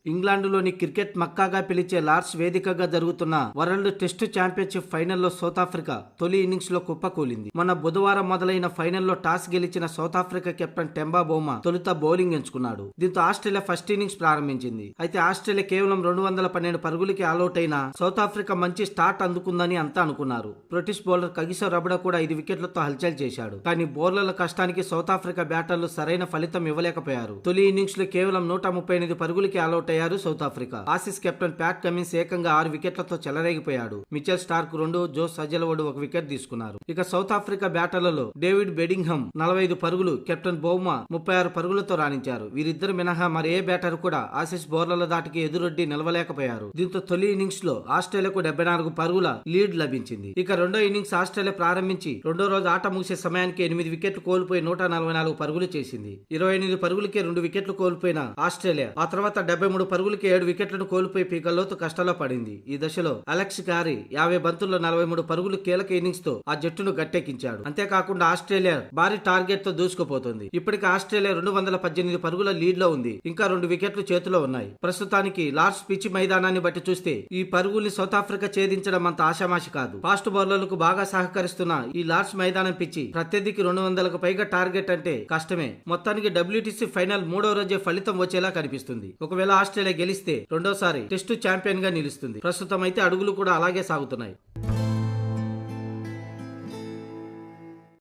ఇంగ్లాండులోని cricket మక్కాగా పిలిచే Lord's వేదికగా జరుగుతున్న వరల్డ్ టెస్టు ఛాంపియన్షిప్ ఫైనల్లో సౌత్ ఆఫ్రికా తొలి ఇన్నింగ్స్ లో కుప్పకూలింది. మొన్న బుధవారం మొదలైన ఫైనల్లో టాస్ గెలిచిన south Africa captain Temba Bavuma తొలుత బౌలింగ్ ఎంచుకున్నాడు. దీంతో ఆస్ట్రేలియా ఫస్ట్ ఇన్నింగ్స్ ప్రారంభించింది. అయితే ఆస్ట్రేలియా కేవలం 212 పరుగులకి ఆలౌట్ అయినా సౌత్ ఆఫ్రికా మంచి స్టార్ట్ అందుకుందని అంతా అనుకున్నారు. బ్రిటిష్ బౌలర్ కగిసో రబడ కూడా 5 వికెట్లతో హల్చల్ చేశాడు. కానీ బౌలర్ల కష్టానికి సౌత్ ఆఫ్రికా బ్యాటర్లు సరైన ఫలితం ఇవ్వలేకపోయారు. తొలి ఇన్నింగ్స్ లో కేవలం 138 పరుగులకి ఆలౌట్ అయ్యారు south Africa. Aussies captain Pat Cummins ఏకంగా 6 వికెట్లతో చెలరేగిపోయాడు. మిచెల్ స్టార్క్ 2, జోస్ సజలవుడ్ 1 వికెట్ తీసుకున్నారు. ఇక సౌత్ ఆఫ్రికా బ్యాటర్లలో డేవిడ్ బెడింగ్హమ్ 45 పరుగులు, కెప్టెన్ బౌమా 36 పరుగులతో రాణించారు. వీరిద్దరు మినహా మరి ఏ బ్యాటర్ కూడా ఆసీస్ బౌలర్ల దాటికి ఎదురొడ్డి నిలవలేకపోయారు. దీంతో తొలి ఇన్నింగ్స్ లో ఆస్ట్రేలియాకు 74 పరుగుల లీడ్ లభించింది. ఇక రెండో ఇన్నింగ్స్ ఆస్ట్రేలియా ప్రారంభించి రెండో రోజు ఆట ముగిసే సమయానికి 8 వికెట్లు కోల్పోయి 144 పరుగులు చేసింది. 28 పరుగులకే 2 వికెట్లు కోల్పోయిన ఆస్ట్రేలియా ఆ తర్వాత 73 పరుగులకి 7 వికెట్లను కోల్పోయి పీకల్లోతు కష్టాల్లో పడింది. ఈ దశలో అలెక్స్ కారీ 50 బంతుల్లో 43 పరుగులు కీలక ఇన్నింగ్స్ తో ఆ జట్టును గట్టెక్కించాడు. అంతేకాకుండా ఆస్ట్రేలియా భారీ టార్గెట్ తో దూసుకుపోతుంది. ఇప్పటికి ఆస్ట్రేలియా 218 పరుగుల లీడ్ లో ఉంది. ఇంకా 2 వికెట్లు చేతిలో ఉన్నాయి. ప్రస్తుతానికి లార్డ్స్ పిచ్ మైదానాన్ని బట్టి చూస్తే ఈ పరుగుల్ని సౌత్ ఆఫ్రికా ఛేదించడం అంత ఆషామాషి కాదు. ఫాస్ట్ బౌలర్లకు బాగా సహకరిస్తున్న ఈ లార్డ్స్ మైదానం పిచ్చి ప్రత్యర్థికి 200కు పైగా టార్గెట్ అంటే కష్టమే. మొత్తానికి WTC ఫైనల్ 3వ రోజే ఫలితం వచ్చేలా కనిపిస్తుంది. ఒకవేళ ఆస్ట్రేలియా గెలిస్తే రెండోసారి టెస్టు ఛాంపియన్ గా నిలుస్తుంది. ప్రస్తుతం అయితే అడుగులు కూడా అలాగే సాగుతున్నాయి.